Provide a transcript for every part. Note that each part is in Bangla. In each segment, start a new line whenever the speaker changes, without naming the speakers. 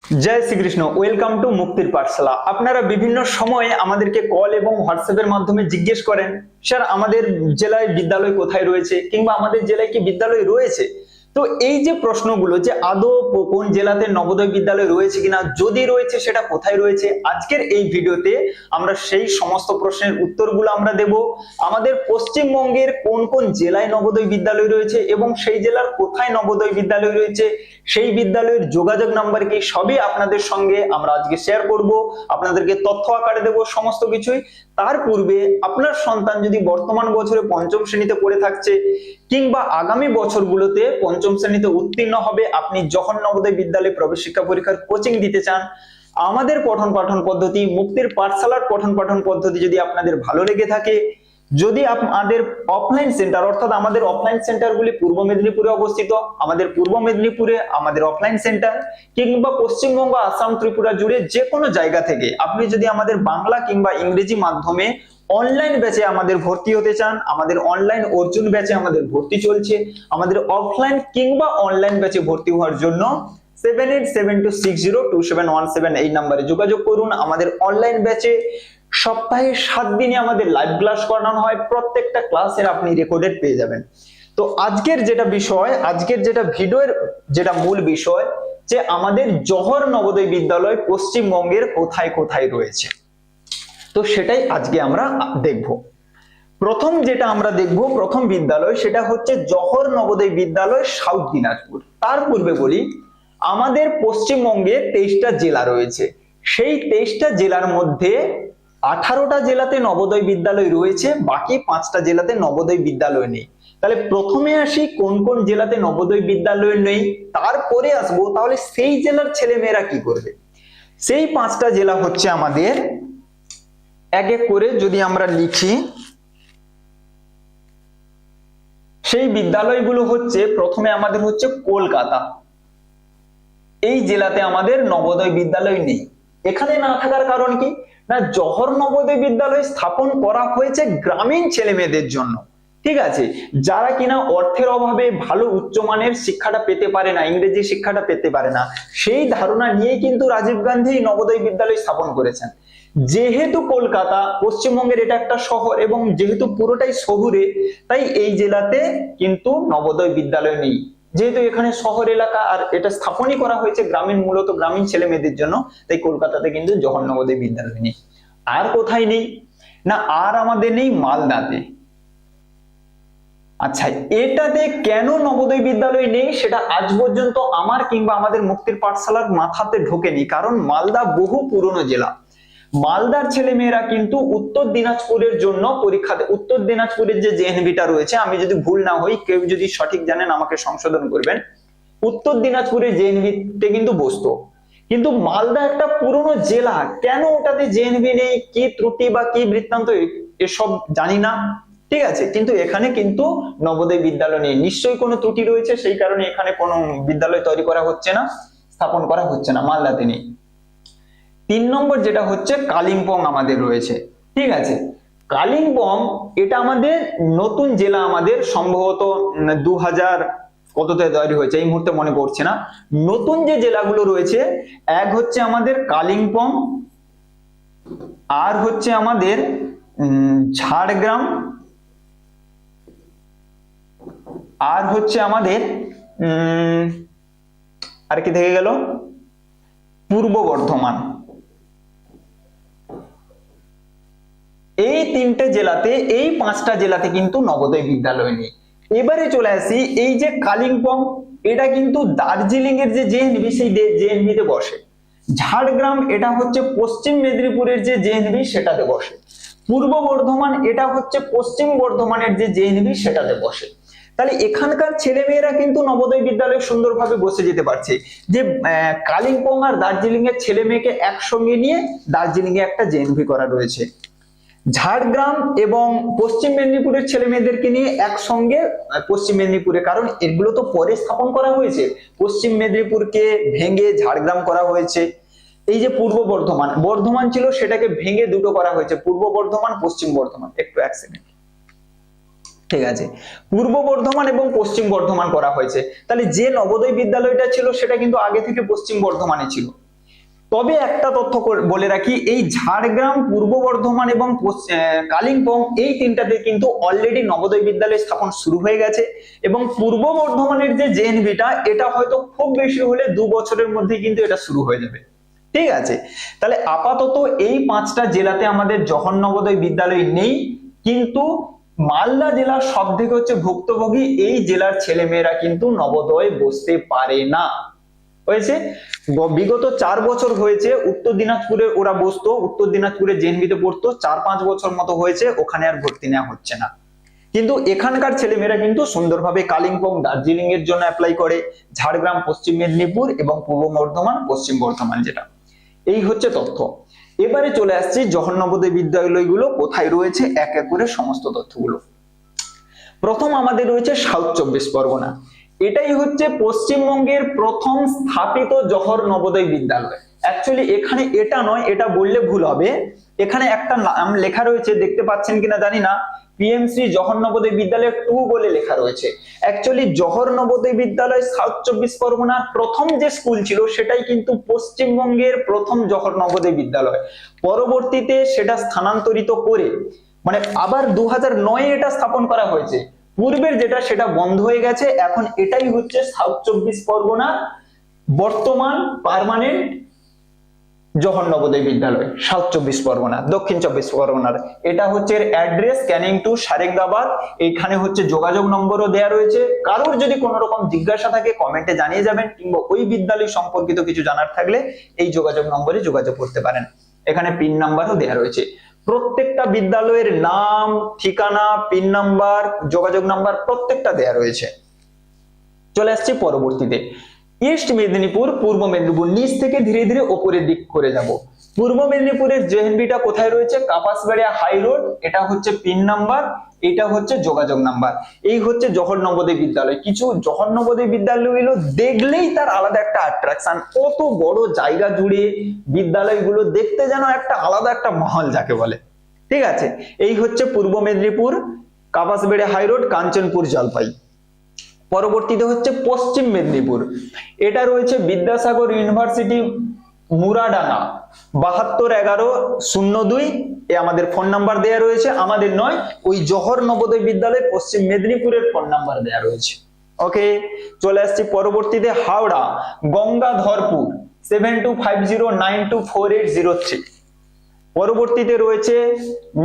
জয় শ্রীকৃষ্ণ। ওয়েলকাম টু মুক্তির পাঠশালা। আপনারা বিভিন্ন সময়ে আমাদেরকে কল এবং হোয়াটসঅ্যাপের মাধ্যমে জিজ্ঞেস করেন, স্যার আমাদের জেলায় বিদ্যালয় কোথায় রয়েছে, কিংবা আমাদের জেলায় কি বিদ্যালয় রয়েছে। তো এই যে প্রশ্নগুলো, যে আদৌ কোন জেলাতে নবোদয় বিদ্যালয় রয়েছে কিনা, যদি রয়েছে সেটা কোথায় রয়েছে, আজকের এই ভিডিওতে আমরা সেই সমস্ত প্রশ্নের উত্তরগুলো আমরা দেব। আমাদের পশ্চিমবঙ্গের কোন কোন জেলায় নবোদয় বিদ্যালয় রয়েছে এবং সেই জেলার কোথায় নবোদয় বিদ্যালয় রয়েছে, সেই বিদ্যালয়ের যোগাযোগ নাম্বার কি, সবই আপনাদের সঙ্গে আমরা আজকে শেয়ার করব। আপনাদেরকে তথ্য আকারে দেব সমস্ত কিছুই। তার পূর্বে আপনার সন্তান যদি বর্তমান বছরে পঞ্চম শ্রেণীতে পড়ে থাকছে, কিংবা আগামী বছরগুলোতে পঞ্চম শ্রেণীতে উত্তীর্ণ হবে, আপনি যখন নবোদয় বিদ্যালয়ে প্রবেশ শিক্ষা পরীক্ষার কোচিং দিতে চান, আমাদের পঠন পাঠন পদ্ধতি, মুক্তির পাঠশালার পঠন পাঠন পদ্ধতি যদি আপনাদের ভালো লেগে থাকে, যদি আমাদের অফলাইন সেন্টার, অর্থাৎ আমাদের অফলাইন সেন্টারগুলি পূর্ব মেদিনীপুরে অবস্থিত, আমাদের পূর্ব মেদিনীপুরে আমাদের অফলাইন সেন্টার, কিংবা পশ্চিমবঙ্গ, আসাম, ত্রিপুরা জুড়ে যে কোনো জায়গা থেকে আপনি যদি আমাদের বাংলা কিংবা ইংরেজি মাধ্যমে অনলাইন ব্যাচে আমাদের ভর্তি হতে চান, আমাদের অনলাইন অর্জুন ব্যাচে আমাদের ভর্তি চলছে। আমাদের অফলাইন কিংবা অনলাইন ব্যাচে ভর্তি হওয়ার জন্য 7872602717 এই নম্বরে যোগাযোগ করুন। আমাদের অনলাইন ব্যাচে সপ্তাহে 7 দিনে আমাদের লাইভ ক্লাস করানো হয়। প্রত্যেকটা ক্লাসের আপনি রেকর্ডেড পেয়ে যাবেন। তো আজকের যেটা বিষয়, আজকের যেটা ভিডিওর যেটা মূল বিষয়, যে আমাদের জওহর নবোদয় বিদ্যালয় পশ্চিমবঙ্গের কোথায় কোথায় রয়েছে, তো সেটাই আজকে আমরা দেখব। প্রথম যেটা আমরা দেখব, প্রথম বিদ্যালয়, সেটা হচ্ছে জওহর নবোদয় বিদ্যালয় সাউথ দিনাজপুর। তার পূর্বে বলি, আমাদের পশ্চিমবঙ্গে 23টা জেলা রয়েছে। সেই 23টা জেলার মধ্যে 18টা জেলাতে নবোদয় বিদ্যালয় রয়েছে, বাকি 5টা জেলাতে নবোদয় বিদ্যালয় নেই। তাহলে প্রথমে আসি কোন কোন জেলাতে নবোদয় বিদ্যালয় নেই, তারপরে আসবো তাহলে সেই জেলার ছেলে মেয়েরা কি করবে। সেই 5টা জেলা হচ্ছে আমাদের, এক এক করে যদি আমরা লিখি, সেই বিদ্যালয়গুলো হচ্ছে, প্রথমে আমাদের হচ্ছে কলকাতা। এই জেলাতে আমাদের নবোদয় বিদ্যালয় নেই। এখানে না থাকার কারণ কি না, জওহর নবোদয় বিদ্যালয় স্থাপন করা হয়েছে গ্রামীণ ছেলে মেয়েদের জন্য। ঠিক আছে, যারা কিনা অর্থের অভাবে ভালো উচ্চমানের শিক্ষাটা পেতে পারে না, ইংরেজি শিক্ষাটা পেতে পারে না, সেই ধারণা নিয়ে কিন্তু রাজীব গান্ধী নবোদয় বিদ্যালয় স্থাপন করেছেন। যেহেতু কলকাতা পশ্চিমবঙ্গের এটা একটা শহর, এবং যেহেতু পুরোটাই শহুরে, তাই এই জেলাতে কিন্তু নবোদয় বিদ্যালয় নেই। যেহেতু এখানে শহর এলাকা আর এটা স্থাপনই করা হয়েছে গ্রামীণ, মূলত গ্রামীণ ছেলে মেয়েদের জন্য, তাই কলকাতাতে কিন্তু জওহর নবোদয় বিদ্যালয় নেই। আর কোথায় নেই না, আর আমাদের নেই মালদাতে। আচ্ছা, এটাতে কেন নবোদয় বিদ্যালয় নেই সেটা আজ পর্যন্ত আমার কিংবা আমাদের মুক্তির পাঠশালার মাথাতে ঢোকেনি, কারণ মালদা বহু পুরনো জেলা। মালদার ছেলে মেয়েরা কিন্তু উত্তর দিনাজপুরের জন্য পরীক্ষাতে, উত্তর দিনাজপুরের যে জেএনভিটা রয়েছে, আমি যদি ভুল না হই, কেউ যদি সঠিক জানেন আমাকে সংশোধন করবেন, উত্তর দিনাজপুরের জেএনভিতে কিন্তু বসতো। কিন্তু মালদা একটা পুরনো জেলা, কেন ওটাতে জেএনভি নেই, কি ত্রুটি বা কি বৃত্তান্ত এসব জানি না। ঠিক আছে, কিন্তু এখানে কিন্তু নবোদয় বিদ্যালয় নেই, নিশ্চয়ই কোনো ত্রুটি রয়েছে, সেই কারণে এখানে কোনো বিদ্যালয় তৈরি করা হচ্ছে না, স্থাপন করা হচ্ছে না, মালদাতে নেই। 3 নম্বর যেটা হচ্ছে কালিম্পং আমাদের রয়েছে। ঠিক আছে, কালিম্পং এটা আমাদের নতুন জেলা, আমাদের সম্ভবত 2000 কততে তৈরি হয়েছে এই মুহূর্তে মনে পড়ছে না। নতুন যে জেলাগুলো রয়েছে, এক হচ্ছে আমাদের কালিম্পং, আর হচ্ছে আমাদের ঝাড়গ্রাম, আর হচ্ছে আমাদের আর কি থেকে গেল, পূর্ব বর্ধমান। এই 3টে জেলাতে, এই 5টা জেলাতে কিন্তু নবোদয় বিদ্যালয় নেই। এবারে চলে আসি, এই যে কালিম্পং, এটা কিন্তু দার্জিলিং এর যে জেএনভি, সেই জেএনভি তে বসে। ঝাড়গ্রাম এটা হচ্ছে পশ্চিম মেদিনীপুরের যে জেএনভি, সেটাতে বসে। পূর্ব বর্ধমান এটা হচ্ছে পশ্চিম বর্ধমানের যে জেএনভি, সেটাতে বসে। তাহলে এখানকার ছেলে মেয়েরা কিন্তু নবোদয় বিদ্যালয়ে সুন্দরভাবে বসে যেতে পারছে। যে কালিম্পং আর দার্জিলিং এর ছেলে মেয়েকে একসঙ্গে নিয়ে দার্জিলিং এ একটা জেএনভি করা রয়েছে। ঝাড়গ্রাম এবং পশ্চিম মেদিনীপুরের ছেলে মেয়েদেরকে নিয়ে একসঙ্গে পশ্চিম মেদিনীপুরে, কারণ এগুলো তো পরে স্থাপন করা হয়েছে, পশ্চিম মেদিনীপুরকে ভেঙে ঝাড়গ্রাম করা হয়েছে। এই যে পূর্ব বর্ধমান, বর্ধমান ছিল, সেটাকে ভেঙে দুটো করা হয়েছে, পূর্ব বর্ধমান, পশ্চিম বর্ধমান। একটু এক সেকেন্ড, ঠিক আছে, পূর্ব বর্ধমান এবং পশ্চিম বর্ধমান করা হয়েছে। তাহলে যে নবোদয় বিদ্যালয়টা ছিল সেটা কিন্তু আগে থেকে পশ্চিম বর্ধমানে ছিল। তবে একটা তথ্য বলে রাখি, এই ঝাড়গ্রাম, পূর্ব বর্ধমান এবং কালিম্পং এই তিনটাতে কিন্তু অলরেডি নবোদয় বিদ্যালয় স্থাপন শুরু হয়ে গেছে, এবং পূর্ব বর্ধমানের যে জেএনভিটা, এটা হয়তো খুব বেশি হলে 2 বছরের মধ্যে কিন্তু এটা শুরু হয়ে যাবে। ঠিক আছে, তাহলে আপাতত এই 5টা জেলাতে আমাদের জহর নবোদয় বিদ্যালয় নেই, কিন্তু মালদা জেলার সব থেকে হচ্ছে ভুক্তভোগী এই জেলার ছেলেমেয়েরা কিন্তু নবোদয়ে বসতে পারে না। হয়েছে, বিগত 4 বছর হয়েছে উত্তর দিনাজপুরে ওরা বসতো, উত্তর দিনাজপুরে জেএনভিতে পড়তো, 4-5 বছর মতো হয়েছে ওখানে আর ভর্তি নেওয়া হচ্ছে না। কিন্তু এখানকার ছেলেমেয়েরা কিন্তু সুন্দরভাবে কালিম্পং, দার্জিলিং এর জন্য অ্যাপ্লাই করে, ঝাড়গ্রাম, পশ্চিম মেদিনীপুর এবং পূর্ব বর্ধমান, পশ্চিম বর্ধমান, যেটা এই হচ্ছে তথ্য। এবারে চলে আসছি জহর নবোদয় বিদ্যালয়গুলো কোথায় রয়েছে, এক এক করে সমস্ত তথ্যগুলো। প্রথম আমাদের রয়েছে সাউথ 24 পরগনা। এটাই হচ্ছে পশ্চিমবঙ্গের প্রথম স্থাপিত জহর নবোদয় বিদ্যালয়। অ্যাকচুয়ালি এখানে এটা নয়, এটা বললে ভুল হবে, এখানে একটা নাম লেখা রয়েছে, দেখতে পাচ্ছেন কিনা জানি না, পিএমসি জহর নবোদয় বিদ্যালয় 2 বলে লেখা রয়েছে। অ্যাকচুয়ালি জহর নবোদয় বিদ্যালয় সাউথ 24 পরগনার প্রথম যে স্কুল ছিল সেটাই কিন্তু পশ্চিমবঙ্গের প্রথম জহর নবোদয় বিদ্যালয়। পরবর্তীতে সেটা স্থানান্তরিত করে মানে আবার 2009-এ এটা স্থাপন করা হয়েছে। পূর্বের যেটা সেটা বন্ধ হয়ে গেছে, এখন এটাই হচ্ছে সাউথ 24 পরগনা বর্তমান পার্মানেন্ট জহর নবোদয় বিদ্যালয়, সাউথ 24 পরগনা, দক্ষিণ 24 পরগনার। এটা হচ্ছে এর অ্যাড্রেস, ক্যানিং টু সারেঙ্গাবাদ। এইখানে হচ্ছে যোগাযোগ নম্বরও দেয়া রয়েছে। কারোর যদি কোনো রকম জিজ্ঞাসা থাকে কমেন্টে জানিয়ে যাবেন, কিংবা ওই বিদ্যালয় সম্পর্কিত কিছু জানার থাকলে এই যোগাযোগ নম্বরে যোগাযোগ করতে পারেন। এখানে পিন নাম্বারও দেয়া রয়েছে। প্রত্যেকটা বিদ্যালয়ের নাম, ঠিকানা, পিন নাম্বার, যোগাযোগ নাম্বার প্রত্যেকটা দেয়া রয়েছে। চলে আসছে পরবর্তীতে ইস্ট মেদিনীপুর, পূর্ব মেদিনীপুর, নিচ থেকে ধীরে ধীরে উপরের দিক করে যাব। পূর্ব মেদিনীপুরের জেএনভিটা কোথায় রয়েছে, কাপাসবাড়িয়া হাই রোড, এটা হচ্ছে পিন নাম্বার, এটা হচ্ছে যোগাযোগ নাম্বার। এই হচ্ছে জহর নবোদয় বিদ্যালয়। কিছু জহর নবোদয় বিদ্যালয়গুলো দেখলেই তার আলাদা একটা অ্যাট্রাকশন, কত বড় জায়গা জুড়ে বিদ্যালয়গুলো, দেখতে যেন একটা আলাদা একটা মহল যাকে বলে। ঠিক আছে, এই হচ্ছে পূর্ব মেদিনীপুর, কাপাসবাড়িয়া হাই রোড, কাঞ্চনপুর, জলপাই। পরবর্তীতে হচ্ছে পশ্চিম মেদিনীপুর, এটা রয়েছে বিদ্যাসাগর ইউনিভার্সিটি, মুরাডাঙ্গা, 721102, এ আমাদের ফোন নাম্বার দেয়া রয়েছে, আমাদের নয়, ওই জহর নবোদয় বিদ্যালয় পশ্চিম মেদিনীপুরের ফোন নাম্বার দেয়া রয়েছে। ওকে, চলে আসছি পরবর্তীতে হাওড়া, গঙ্গাধরপুর, 7250924803। পরবর্তীতে রয়েছে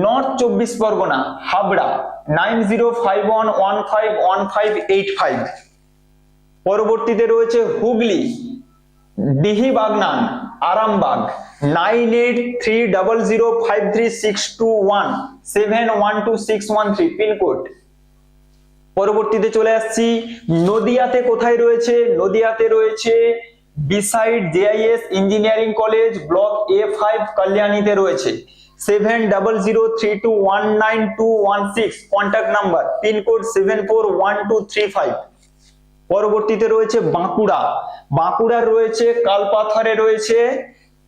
নর্থ 24 পরগনা, হাবড়া, 9051151585। পরবর্তীতে রয়েছে হুগলি, ডিহি বাগনান, আরামবাগ, 9830053621712613 পিনকোড। পরবর্তীতে চলে আসছি নদিয়াতে, কোথায় রয়েছে, নদিয়াতে রয়েছে beside JIS engineering college, block A5, কল্যাণীতে রয়েছে, 7003219216 কন্ট্যাক্ট নাম্বার, পিনকোড 741235। পরবর্তীতে রয়েছে বাঁকুড়া, বাঁকুড়ার রয়েছে কালপাথরে রয়েছে,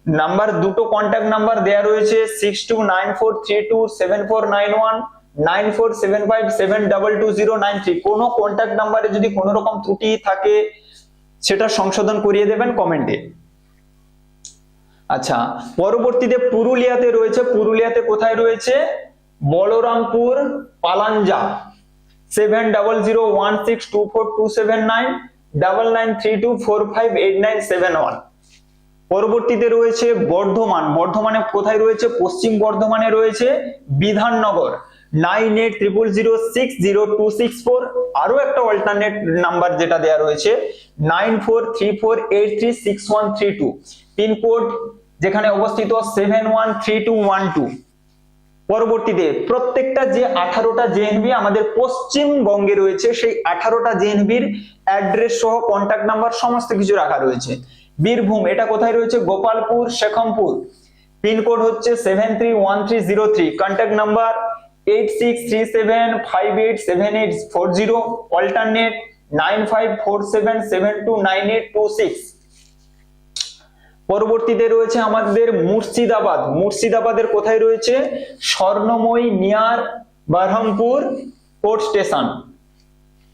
নাম্বার দুটো কন্ট্যাক্ট নাম্বার দেয়া রয়েছে, 6294327491 9475722093। কোনো কন্ট্যাক্ট নাম্বারে যদি কোনো রকম ত্রুটি থাকে সেটা সংশোধন করিয়ে দেবেন কমেন্টে। আচ্ছা, পরবর্তীতে পুরুলিয়াতে রয়েছে, পুরুলিয়াতে কোথায় রয়েছে, বলরামপুর, পালাঞ্জা, 7001624279 9932458971। পরবর্তীতে রয়েছে বর্ধমান, বর্ধমানে কোথায় রয়েছে, পশ্চিম বর্ধমানে রয়েছে বিধাননগর, 9800060264। আরো একটা অল্টারনেট নাম্বার যেটা দেয়া রয়েছে, 9434836132, পিনকোড যেখানে অবস্থিত 713212। পরবর্তীতে প্রত্যেকটা যে 18টা জেএনভি আমাদের পশ্চিমবঙ্গে রয়েছে, সেই 18টা জেএনভির অ্যাড্রেস সহ কন্ট্যাক্ট নাম্বার সমস্ত কিছু রাখা রয়েছে। বীরভূম, এটা কোথায় রয়েছে, গোপালপুর, শেখমপুর, পিনকোড হচ্ছে 731303, কন্ট্যাক্ট নাম্বার 8637587840, অল্টারনেট 9547729826। পরবর্তীতে রয়েছে আমাদের মুর্শিদাবাদ, মুর্শিদাবাদের কোথায় রয়েছে, Swarnamoyee near Berhampore court station,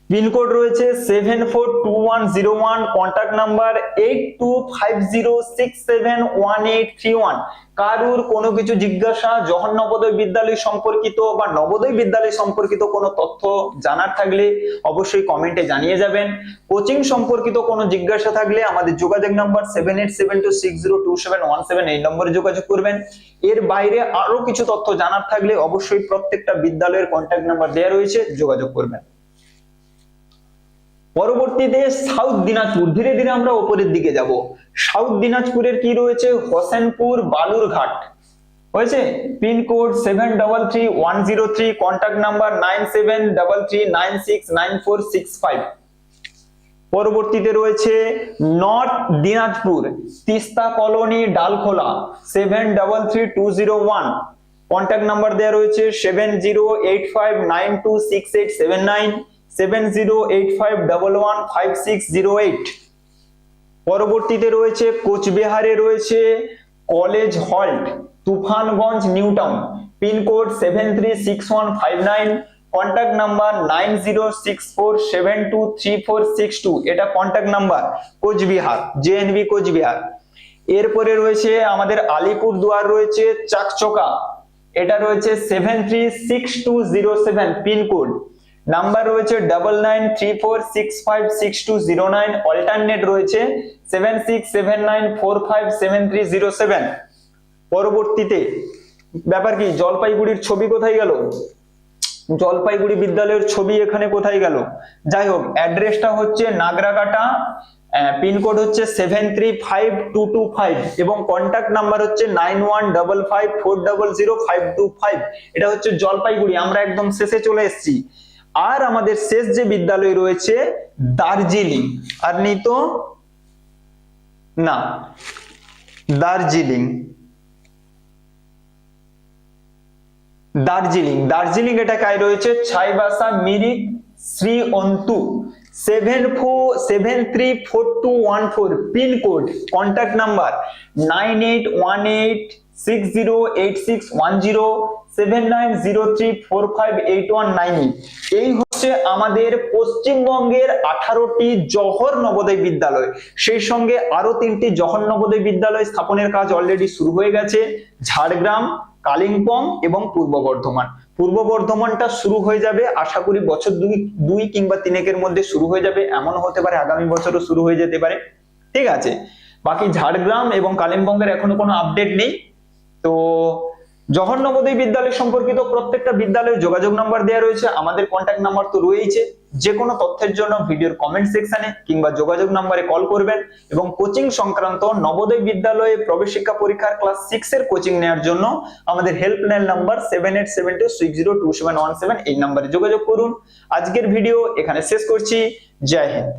pin code রয়েছে 742101, কন্ট্যাক্ট নাম্বার 8250671831। কারুর কোনো কিছু জিজ্ঞাসা জওহর নবোদয় বিদ্যালয় সম্পর্কিত বা নবোদয় বিদ্যালয় সম্পর্কিত কোনো তথ্য জানার থাকলে অবশ্যই কমেন্টে জানিয়ে যাবেন। কোচিং সম্পর্কিত কোনো জিজ্ঞাসা থাকলে আমাদের যোগাযোগ নাম্বার 7872602717 এই নম্বরে যোগাযোগ করবেন। এর বাইরে আরো কিছু তথ্য জানার থাকলে অবশ্যই প্রত্যেকটা বিদ্যালয়ের কন্ট্যাক্ট নাম্বার দেওয়া রয়েছে, যোগাযোগ করবেন। পরবর্তীতে সাউথ দিনাজপুর, ধীরে ধীরে আমরা উপরের দিকে যাব। সাউথ দিনাজপুরের কি রয়েছে? হোসেনপুর বালুরঘাট হয়েছে, পিনকোড 733103, কন্ট্যাক্ট নাম্বার 9733969465। পরবর্তীতে রয়েছে North Dinajpur, Teesta colony Dalkhola, 733201, contact number দেওয়া রয়েছে 7085926879, 7085115608। পরবর্তীতে রয়েছে কোচবিহারে রয়েছে college halt, Tufanganj New Town, pincode 736159, contact number 9064723462। এটা contact number Coochbehar, JNB Coochbehar. এরপরে রয়েছে আমাদের আলিপুরদুয়ার রয়েছে চাকচকা, এটা রয়েছে 736207, পিনকোড। নাম্বার রয়েছে 9934656209, অল্টারনেট রয়েছে 7679457307। পরবর্তীতে ব্যাপার কি, জলপাইগুড়ির ছবি কোথায় গেল? জলপাইগুড়ি বিদ্যালয়ের ছবি এখানে কোথায় গেল? যাই হোক, অ্যাড্রেসটা হচ্ছে নাগরাকাটা, পিনকোড হচ্ছে 735225 এবং কন্ট্যাক্ট নাম্বার হচ্ছে 9155400525। এটা হচ্ছে জলপাইগুড়ি। আমরা একদম শেষে চলে এসেছি। আর আমাদের শেষ যে বিদ্যালয় রয়েছে দার্জিলিং, আর নেই তো না, দার্জিলিং। দার্জিলিং এটা কায় রয়েছে? ছাইবাসা মিরিক শ্রী অন্তু, 74734214, পিনকোড। Contact number 9818608610, 7903458198। এই হচ্ছে আমাদের পশ্চিমবঙ্গের 18টি জওহর নবোদয় বিদ্যালয়। সেই সঙ্গে আরো 3টি জওহর নবোদয় বিদ্যালয় স্থাপনের কাজ অলরেডি শুরু হয়ে গেছে, ঝাড়গ্রাম, কালিম্পং এবং পূর্ব বর্ধমান। পূর্ব বর্ধমানটা শুরু হয়ে যাবে আশা করি বছর দুই কিংবা তিনেকের মধ্যে শুরু হয়ে যাবে, এমন হতে পারে আগামী বছরও শুরু হয়ে যেতে পারে। ঠিক আছে, বাকি ঝাড়গ্রাম এবং কালিম্পংয়ের এখনো কোনো আপডেট নেই। তো জওহর নবোদয় বিদ্যালয় সম্পর্কিত প্রত্যেকটা বিদ্যালয়ের যোগাযোগ নাম্বার দেওয়া রয়েছে, আমাদের কন্ট্যাক্ট নাম্বার তো রয়েছে। যে কোনো তথ্যের জন্য ভিডিওর কমেন্ট সেকশনে কিংবা যোগাযোগ নাম্বারে কল করবেন। এবং কোচিং সংক্রান্ত নবোদয় বিদ্যালয়ে প্রবেশিক্ষা পরীক্ষার ক্লাস 6 এর কোচিং নেওয়ার জন্য আমাদের হেল্পলাইন নাম্বার 7872602717 এই নাম্বারে যোগাযোগ করুন। আজকের ভিডিও এখানে শেষ করছি। জয় হিন্দ।